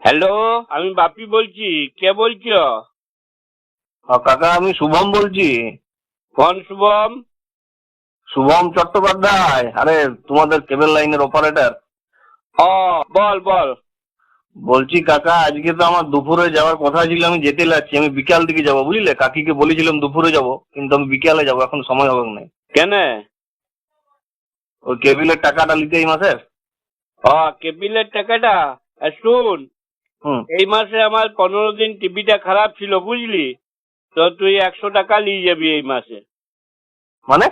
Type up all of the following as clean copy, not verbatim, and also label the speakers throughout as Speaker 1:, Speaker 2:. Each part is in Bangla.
Speaker 1: হ্যালো, আমি বাপি বলছি। কে বলছো?
Speaker 2: কাকা আমি শুভম বলছি।
Speaker 1: কোন শুভম?
Speaker 2: শুভম চট্টোপাধ্যায়, আরে তোমাদের কেবল লাইনের অপারেটর।
Speaker 1: ও, বল বল।
Speaker 2: বলছি কাকা, আজকে তো আমার দুপুরে যাওয়ার কথা ছিল, আমি যেতে লাগছি, আমি বিকাল দিকে যাবো বুঝলে। কাকিকে বলেছিলাম দুপুরে যাব, কিন্তু আমি বিকালে যাবো, এখন সময় হবে না।
Speaker 1: কেন?
Speaker 2: ওই কেবিলের টাকাটা নিতে এই মাসের।
Speaker 1: ও, কেবিলের টাকাটা? শুন,
Speaker 2: হুম।
Speaker 1: এই মাসে আমার 15 দিন টিভিটা খারাপ ছিল বুঝলি। তো তুই 100 টাকা নিয়ে যাবি এই মাসে।
Speaker 2: মানে?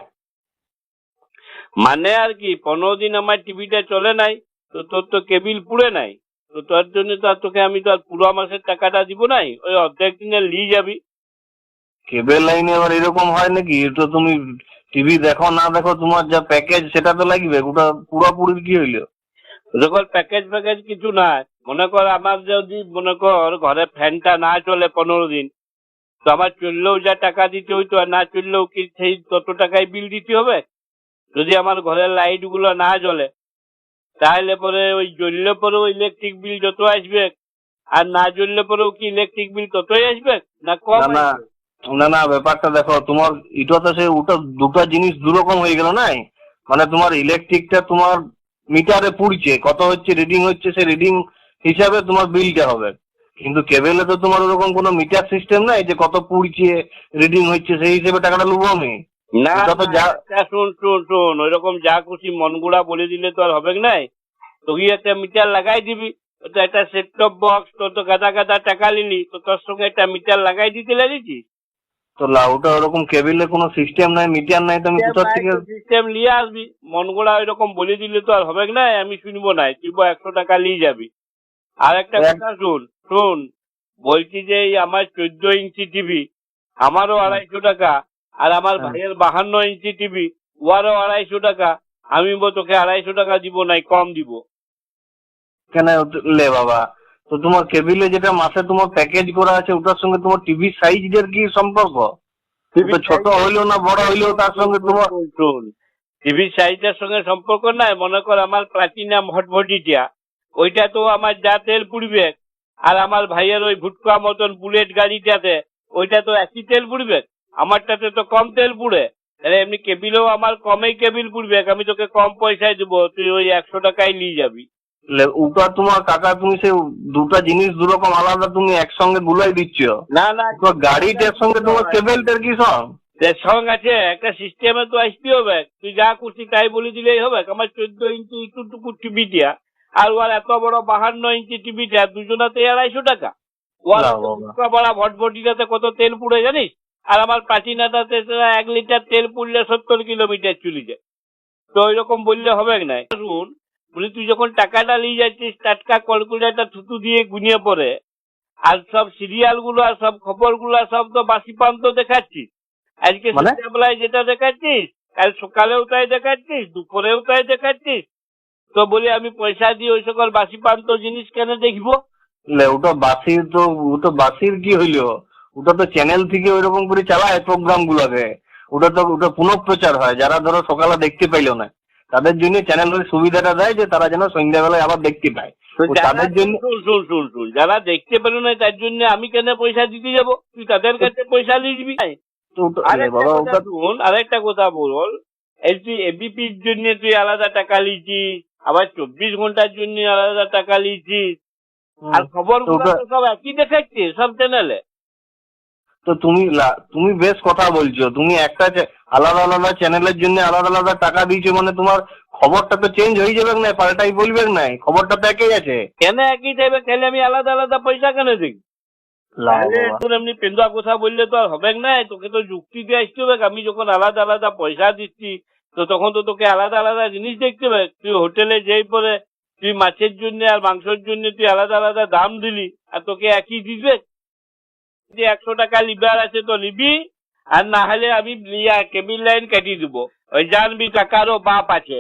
Speaker 1: মানে আর কি, 15 দিন আমার টিভিটা চলে নাই। তো তোর তো কেবিল পুড়ে নাই। তো তোর জন্য তো আর তোকে আমি তো আর পুরো মাসের টাকাটা দিব নাই, ওই অর্ধেক দিনে নিয়ে যাবি।
Speaker 2: কেবল লাইনে আবার এরকম হয় নাকি? এটা তুমি টিভি দেখো না দেখো, তোমার যা প্যাকেজ সেটা তো লাগবে। ওটা পুরোপুরি কি হইলো?
Speaker 1: যখন প্যাকেজ ফ্যাকেজ কিছু নাই, মনে কর আমার যদি মনে কর ঘরে ফ্যানটা না চলে 15 দিন, তো আমার চললেও যা টাকা দিতে হইতো আর না চললেও কি সেই তত টাকায় বিল দিতে হবে? যদি আমার ঘরের লাইট গুলো না জ্বলে, তাহলে পরে ওই জ্বললে পরেও ইলেকট্রিক বিল যত আসবে, আর না জ্বললে পরেও কি ইলেকট্রিক বিল ততই আসবে না কম
Speaker 2: না না
Speaker 1: আসবে?
Speaker 2: না না, ব্যাপারটা দেখো তোমার। এটা তো সে ওটা দুটো জিনিস দুরকম হয়ে গেল না। মানে তোমার ইলেকট্রিকটা তোমার মিটারে পুড়ছে, কত হচ্ছে রিডিং হচ্ছে, সে রিডিং হিসাবে তোমার বিলটা হবে। কিন্তু কেবেলে তো তোমার ওরকম কোনো মিটার সিস্টেম নাই যে কত পুড়ছে রিডিং হচ্ছে সেই হিসেবে টাকাটা নেবো আমি।
Speaker 1: না
Speaker 2: ওটা তো
Speaker 1: না,
Speaker 2: যা।
Speaker 1: একটা শোন শোন শোন, ওইরকম যা খুশি মনগুড়া বলে দিলে তো আর হবে নাই। তুই একটা মিটার লাগাই দিবি। তো একটা সেট টপ বক্স, তোর তো গাদা গাদা টাকা নিলি, তো তোর সঙ্গে একটা মিটার লাগাই দিতে লাগিয়েছিস।
Speaker 2: তো ওটা ওরকম কেবিলে কোনো সিস্টেম নাই, মিটার নাই, তো আমি কোথা থেকে?
Speaker 1: সিস্টেম নিয়ে আসবি। মনগুড়া ওইরকম বলে দিলে তো আর হবে নাই, আমি শুনবো নাই। তুই 100 টাকা নিয়ে যাবি। আর একটা কথা শুন শুন, বলছি যে এই আমার 14 ইঞ্চি টিভি, আমারও 250 টাকা। আর আমার ভাইয়ের 52 ইঞ্চি টিভি, ওয়ারও 250 টাকা। আমি তোকে 250 টাকা দিব নাই, কম দিব।
Speaker 2: কেন? লে বাবা, তো তোমার কেবিলে যেটা মাসে তোমার প্যাকেজ করা আছে ওটার সঙ্গে তোমার টিভি সাইজের কি সম্পর্ক? তো ছোট হইলেও না বড় হইলেও তার সঙ্গে তোমার।
Speaker 1: শুন, টিভির সাইজটার সঙ্গে সম্পর্ক নাই। মনে কর আমার প্লাটিনাম হটভটিটা, ওইটা তো আমার যা তেল পুড়বে, আর আমার ভাইয়ের ওই ভুটকা মতন বুলেট গাড়িটাতে, ওইটা তো একই তেল পুড়বে। আমারটাতে তো কম তেল পুড়ে। তাহলে এমনি কেবিলেও আমার কমেই কেবিল পুড়বে, আমি তোকে কম পয়সায় দেবো, তুই ওই 100 টাকায় নিয়ে যাবি।
Speaker 2: ওটা তোমার কাকা, তুমি সে দুটা জিনিস দুরকম আলাদা তুমি একসঙ্গে গুলাই দিচ্ছ।
Speaker 1: না না,
Speaker 2: তো গাড়িটার সঙ্গে তোমার কেবেলটার কি সঙ্গ?
Speaker 1: সঙ্গ আছে, একটা সিস্টেমে তো আসতে হবে। তুই যা খুশি তাই বলে দিলেই হবে। আমার 14 ইঞ্চি একটু টিভিটা, আর ওর এত বড় 52 ইঞ্চি টিভিটা, দুজনাতে 250 টাকা। ওর
Speaker 2: না বাবা।
Speaker 1: বড় ভটভটিটাতে কত তেল পুড়ে জানিস? আর আমার পাটিনাটাতে 1 লিটার তেল পুড়লে 70 কিলোমিটার চলে যায়। তো ওইরকম বললে হবে না। শুন, বলি তুই যখন টাকাটা নিয়ে যাচ্ছিস, টাটকা ক্যালকুলেটর থুতু দিয়ে গুনিয়ে পড়ে, আর সব সিরিয়াল গুলো আর সব খবর গুলো সব তো বাসি পান্ত দেখাচ্ছিস। আজকে
Speaker 2: মানে?
Speaker 1: সন্ধ্যাবেলায় যেটা দেখাচ্ছিস, কাল সকালেও তাই দেখাচ্ছিস, দুপুরেও তাই দেখাচ্ছিস। তো বলি আমি পয়সা দিয়ে ওই সকল বাসি পান্ত জিনিস কেন দেখবো?
Speaker 2: ওটা বাসির তো, ওটা বাসির কি হইলো? ওটা তো চ্যানেল থেকে ওইরকম করে চালায় প্রোগ্রাম গুলাকে। ওটা তো ওটা পুনঃপ্রচার হয়, যারা ধরো সকালে দেখতে পাইলো না তাদের জন্য চ্যানেলের সুবিধাটা দেয় যে তারা যেন সন্ধ্যাবেলায় আবার দেখতে পায়। তো তাদের জন্য।
Speaker 1: শুন শুন শুন শুন, যারা দেখতে পেল না তার জন্য আমি কেন পয়সা দিতে যাব? তুই তাদের কাছে পয়সা নিয়ে দিবি।
Speaker 2: তো বাবা ওটা।
Speaker 1: আরেকটা কথা বল, এই তুই এবিপির জন্য তুই আলাদা টাকা লিছিস, আবার 24 ঘন্টার জন্য আলাদা টাকা লিছিস, আর খবর
Speaker 2: তো
Speaker 1: গুলো
Speaker 2: ওটা
Speaker 1: তো সব একই দেখাচ্ছে সব চ্যানেলে।
Speaker 2: তো তুমি তুমি বেশ কথা বলছো, তুমি একটা আলাদা আলাদা চ্যানেলের জন্য আলাদা আলাদা টাকা দিয়েছো, মানে তোমার খবরটা তো চেঞ্জ হয়ে যাবে না, পাল্টাই বলবে না, খবরটা তো একই আছে।
Speaker 1: কেন একই টাইপে খেলে আমি আলাদা আলাদা পয়সা কেন দিই? তাহলে
Speaker 2: বাবা।
Speaker 1: তোর এমনি পেন্দুয়া কথা বললে তো আর হবে না, তোকে তো যুক্তি দিয়ে আসতে হবে। আমি যখন আলাদা আলাদা পয়সা দিচ্ছি, তো তখন তো তোকে আলাদা আলাদা জিনিস দেখতে হবে। তুই হোটেলে যেই পরে তুই মাছের জন্য আর মাংসের জন্য তুই আলাদা আলাদা দাম দিলি, আর তোকে একই দিবে? যে 100 টাকা লিবার আছে তো নিবি, আর না হলে আমি কেবিল লাইন কাটিয়ে দিব। ওই জানবি টাকারও বাপ আছে।